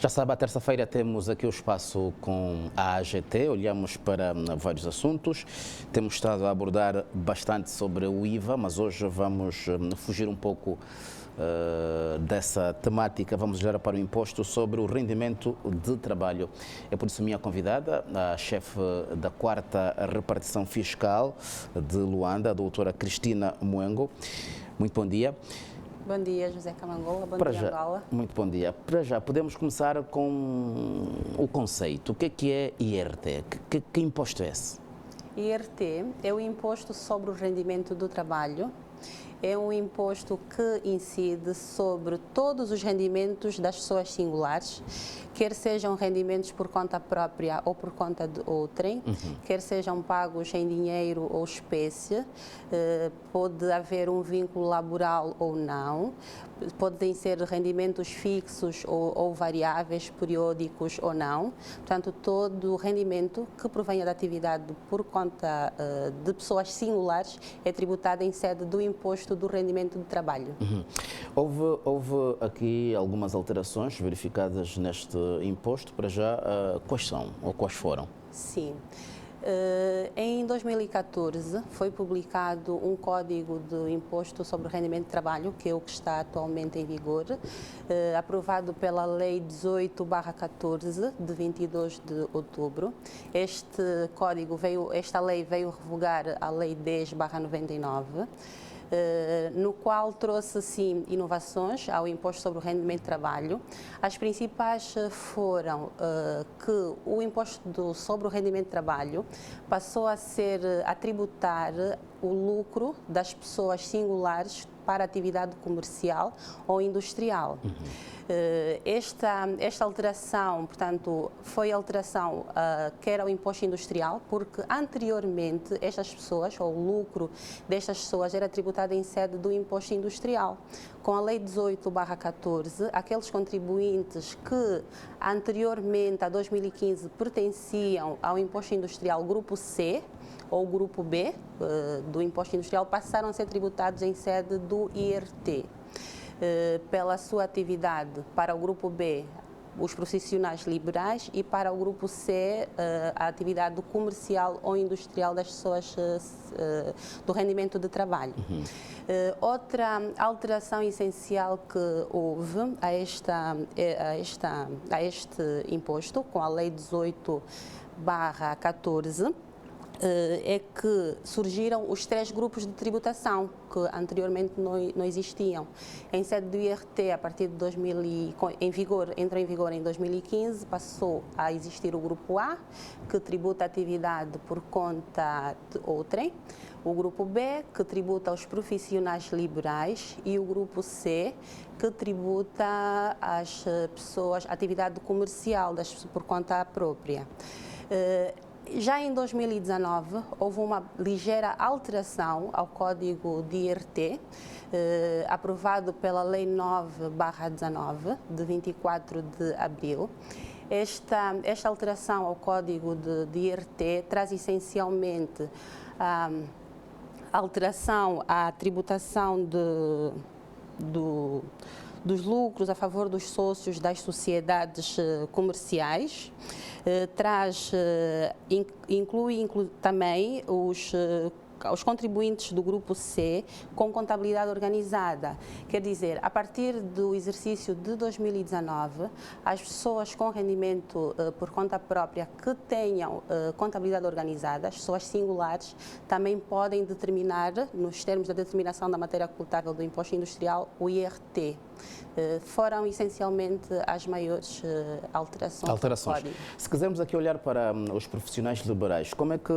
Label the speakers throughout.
Speaker 1: Já sabe, à terça-feira temos aqui o espaço com a AGT, olhamos para vários assuntos, temos estado a abordar bastante sobre o IVA, mas hoje vamos fugir um pouco dessa temática, vamos olhar para o imposto sobre o rendimento de trabalho. É por isso minha convidada, a chefe da 4ª repartição fiscal de Luanda, a doutora Cristina Mwengo. Muito bom dia.
Speaker 2: Bom dia, José Camangola. Bom dia, Angola.
Speaker 1: Muito bom dia. Para já, podemos começar com o conceito. O que é IRT? Que imposto é esse?
Speaker 2: IRT é o Imposto sobre o Rendimento do Trabalho. É um imposto que incide sobre todos os rendimentos das pessoas singulares, quer sejam rendimentos por conta própria ou por conta de outrem, quer sejam pagos em dinheiro ou espécie, pode haver um vínculo laboral ou não, podem ser rendimentos fixos ou variáveis, periódicos ou não. Portanto, todo rendimento que provenha da atividade por conta de pessoas singulares é tributado em sede do imposto do rendimento de trabalho.
Speaker 1: Houve aqui algumas alterações verificadas neste imposto. Para já, quais são ou quais foram?
Speaker 2: Sim. Em 2014 foi publicado um Código de Imposto sobre o Rendimento de Trabalho, que é o que está atualmente em vigor, aprovado pela Lei 18/14, de 22 de outubro. Esta lei veio revogar a Lei 10/99, no qual trouxe, sim, inovações ao imposto sobre o rendimento de trabalho. As principais foram que o imposto sobre o rendimento de trabalho passou a tributar o lucro das pessoas singulares para atividade comercial ou industrial. Esta alteração, portanto, foi a alteração que era o imposto industrial, porque anteriormente estas pessoas, ou o lucro destas pessoas, era tributado em sede do imposto industrial. Com a Lei 18/14, aqueles contribuintes que anteriormente, a 2015, pertenciam ao imposto industrial grupo C ou grupo B do imposto industrial passaram a ser tributados em sede do IRT. Pela sua atividade, para o grupo B, os profissionais liberais, e para o grupo C, a atividade comercial ou industrial das pessoas do rendimento de trabalho. Outra alteração essencial que houve a este imposto, com a Lei 18/14, é que surgiram os 3 grupos de tributação que anteriormente não existiam. Em sede do IRT, a partir de entrou em vigor em 2015, passou a existir o grupo A, que tributa a atividade por conta de outrem, o grupo B, que tributa os profissionais liberais, e o grupo C, que tributa as pessoas, a atividade comercial por conta própria. Já em 2019, houve uma ligeira alteração ao Código de IRT, aprovado pela Lei 9/19, de 24 de abril. Esta alteração ao Código de IRT traz essencialmente a alteração à tributação dos lucros a favor dos sócios das sociedades comerciais. Inclui também os contribuintes do grupo C com contabilidade organizada. Quer dizer, a partir do exercício de 2019, as pessoas com rendimento por conta própria que tenham contabilidade organizada, as pessoas singulares, também podem determinar, nos termos da determinação da matéria tributável do imposto industrial, o IRT. Foram essencialmente as maiores alterações. Do código.
Speaker 1: Se quisermos aqui olhar para os profissionais liberais, como é que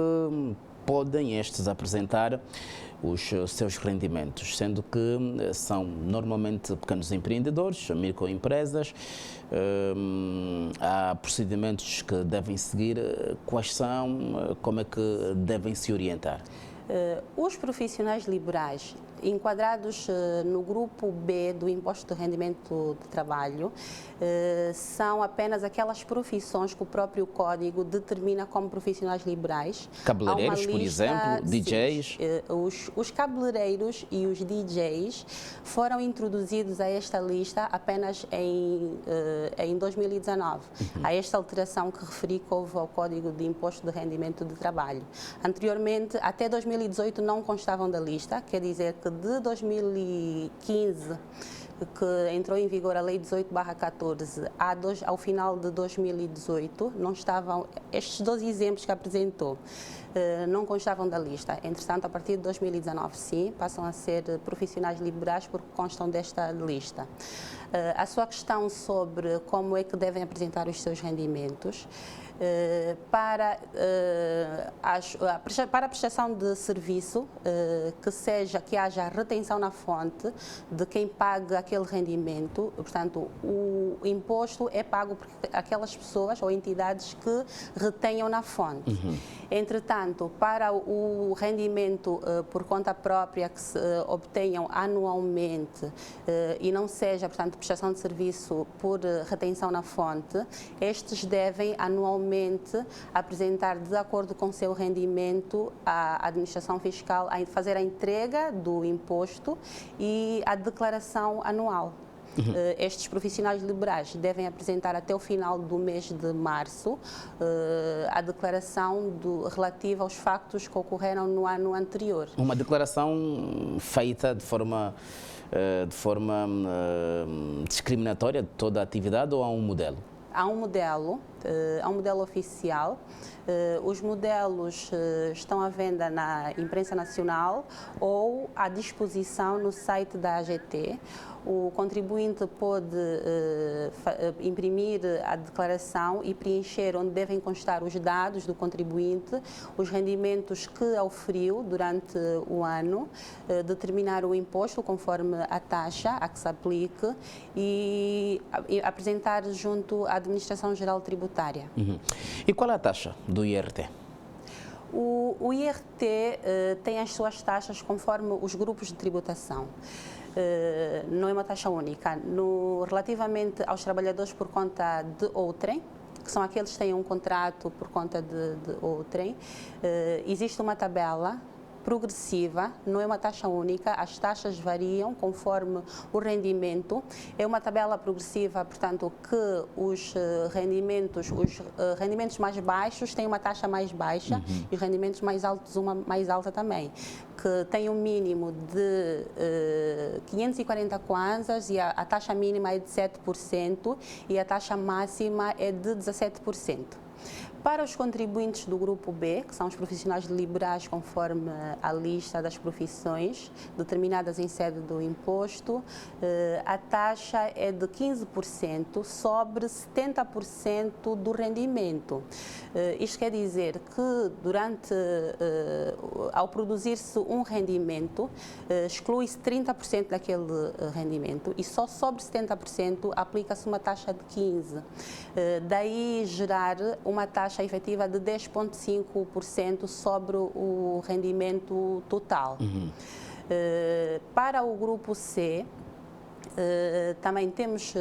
Speaker 1: podem estes apresentar os seus rendimentos, sendo que são normalmente pequenos empreendedores, microempresas, há procedimentos que devem seguir, quais são, como é que devem se orientar?
Speaker 2: Os profissionais liberais enquadrados no grupo B do Imposto de Rendimento de Trabalho são apenas aquelas profissões que o próprio Código determina como profissionais liberais.
Speaker 1: Cabeleireiros, por exemplo, DJs?
Speaker 2: Os cabeleireiros e os DJs foram introduzidos a esta lista apenas em 2019. Há esta alteração que referi que houve ao Código de Imposto de Rendimento de Trabalho. Anteriormente, até 2018, não constavam da lista, quer dizer que de 2015, que entrou em vigor a Lei 18/14, ao final de 2018, não estavam, estes 12 exemplos que apresentou, não constavam da lista. Entretanto, a partir de 2019, sim, passam a ser profissionais liberais porque constam desta lista. A sua questão sobre como é que devem apresentar os seus rendimentos, para a prestação de serviço, que haja retenção na fonte de quem paga aquele rendimento, portanto, o imposto é pago por aquelas pessoas ou entidades que retenham na fonte. Entretanto, para o rendimento por conta própria que se obtenham anualmente e não seja, portanto, prestação de serviço por retenção na fonte, estes devem anualmente apresentar, de acordo com o seu rendimento, à administração fiscal, fazer a entrega do imposto e a declaração anual. Estes profissionais liberais devem apresentar até o final do mês de março a declaração relativa aos factos que ocorreram no ano anterior.
Speaker 1: Uma declaração feita de forma discriminatória de toda a atividade, ou há um modelo?
Speaker 2: Há um modelo oficial. Os modelos estão à venda na imprensa nacional ou à disposição no site da AGT. O contribuinte pode imprimir a declaração e preencher onde devem constar os dados do contribuinte, os rendimentos que auferiu durante o ano, determinar o imposto conforme a taxa a que se aplique e apresentar junto à Administração Geral Tributária.
Speaker 1: E qual é a taxa do IRT?
Speaker 2: O IRT tem as suas taxas conforme os grupos de tributação. Não é uma taxa única. Relativamente aos trabalhadores por conta de outrem, que são aqueles que têm um contrato por conta de outrem, existe uma tabela progressiva, não é uma taxa única, as taxas variam conforme o rendimento. É uma tabela progressiva, portanto, que os rendimentos mais baixos têm uma taxa mais baixa e os rendimentos mais altos uma mais alta também, que tem um mínimo de 540 kwanzas e a taxa mínima é de 7% e a taxa máxima é de 17%. Para os contribuintes do grupo B, que são os profissionais liberais conforme a lista das profissões determinadas em sede do imposto, a taxa é de 15% sobre 70% do rendimento. Isto quer dizer que ao produzir-se um rendimento, exclui-se 30% daquele rendimento e só sobre 70% aplica-se uma taxa de 15%. Daí gerar uma taxa efetiva de 10,5% sobre o rendimento total. Para o grupo C, também temos,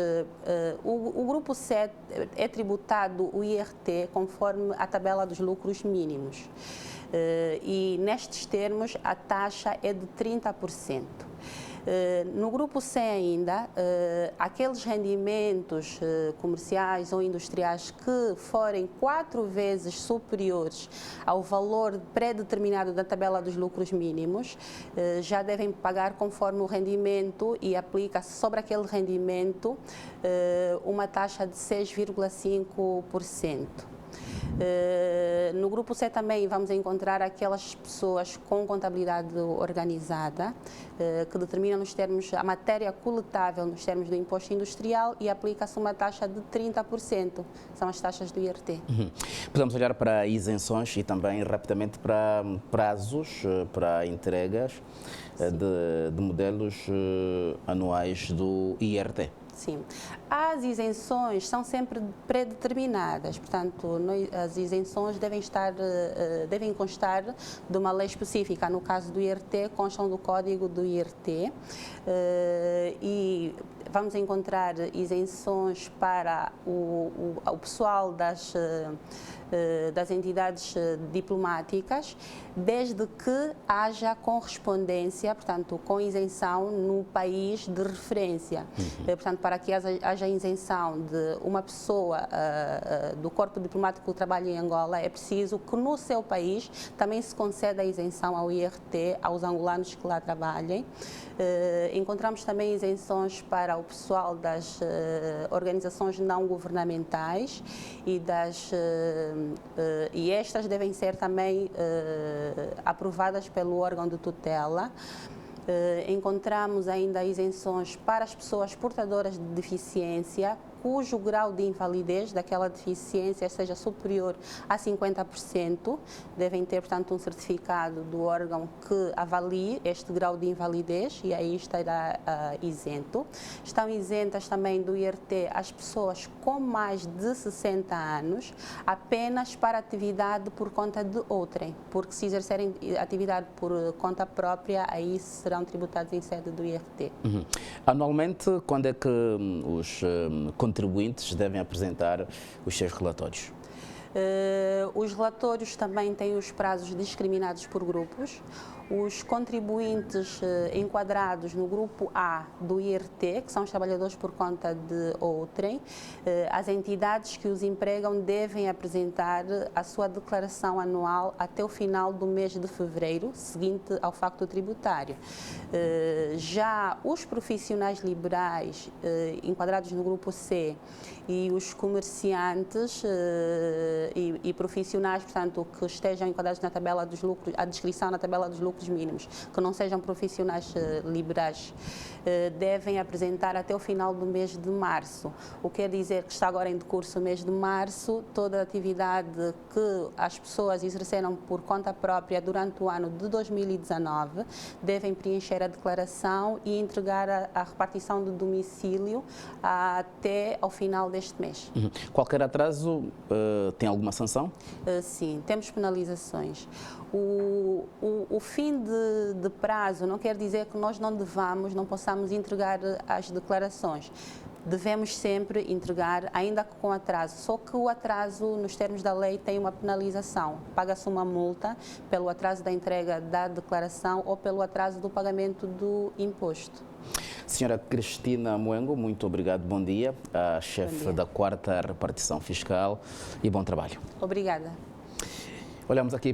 Speaker 2: o grupo C é tributado o IRT conforme a tabela dos lucros mínimos. E nestes termos a taxa é de 30%. No grupo C ainda, aqueles rendimentos comerciais ou industriais que forem 4 vezes superiores ao valor pré-determinado da tabela dos lucros mínimos, já devem pagar conforme o rendimento e aplica-se sobre aquele rendimento uma taxa de 6,5%. No grupo C também vamos encontrar aquelas pessoas com contabilidade organizada que determinam nos termos a matéria coletável nos termos do imposto industrial e aplica-se uma taxa de 30%. São as taxas do IRT.
Speaker 1: Podemos olhar para isenções e também rapidamente para prazos para entregas de modelos anuais do IRT.
Speaker 2: Sim. As isenções são sempre predeterminadas, portanto, as isenções devem constar de uma lei específica. No caso do IRT, constam do código do IRT e vamos encontrar isenções para o pessoal das entidades diplomáticas, desde que haja correspondência, portanto, com isenção no país de referência. Portanto, para que haja isenção de uma pessoa do corpo diplomático que trabalha em Angola, é preciso que no seu país também se conceda a isenção ao IRT, aos angolanos que lá trabalhem. Encontramos também isenções para o pessoal das organizações não governamentais e estas devem ser também aprovadas pelo órgão de tutela. Encontramos ainda isenções para as pessoas portadoras de deficiência, cujo grau de invalidez daquela deficiência seja superior a 50%, devem ter, portanto, um certificado do órgão que avalie este grau de invalidez e aí estará isento. Estão isentas também do IRT as pessoas com mais de 60 anos, apenas para atividade por conta de outrem, porque se exercerem atividade por conta própria, aí serão tributados em sede do IRT.
Speaker 1: Anualmente, quando é que os contribuintes devem apresentar os seus relatórios?
Speaker 2: Os relatórios também têm os prazos discriminados por grupos. Os contribuintes enquadrados no grupo A do IRT, que são os trabalhadores por conta de outrem, as entidades que os empregam devem apresentar a sua declaração anual até o final do mês de fevereiro, seguinte ao facto tributário. Já os profissionais liberais enquadrados no grupo C e os comerciantes e profissionais, portanto, que estejam enquadrados na tabela dos lucros, a descrição na tabela dos lucros mínimos, que não sejam profissionais liberais, devem apresentar até o final do mês de março. O que quer dizer que está agora em decurso o mês de março, toda a atividade que as pessoas exerceram por conta própria durante o ano de 2019 devem preencher a declaração e entregar a repartição do domicílio até ao final deste mês.
Speaker 1: Qualquer atraso tem alguma sanção?
Speaker 2: Sim, temos penalizações. O fim de prazo não quer dizer que nós não possamos entregar as declarações. Devemos sempre entregar, ainda que com atraso, só que o atraso, nos termos da lei, tem uma penalização. Paga-se uma multa pelo atraso da entrega da declaração ou pelo atraso do pagamento do imposto.
Speaker 1: Senhora Cristina Moengo, muito obrigado, bom dia, a chefe da 4ª Repartição Fiscal e bom trabalho.
Speaker 2: Obrigada.
Speaker 1: Olhamos aqui para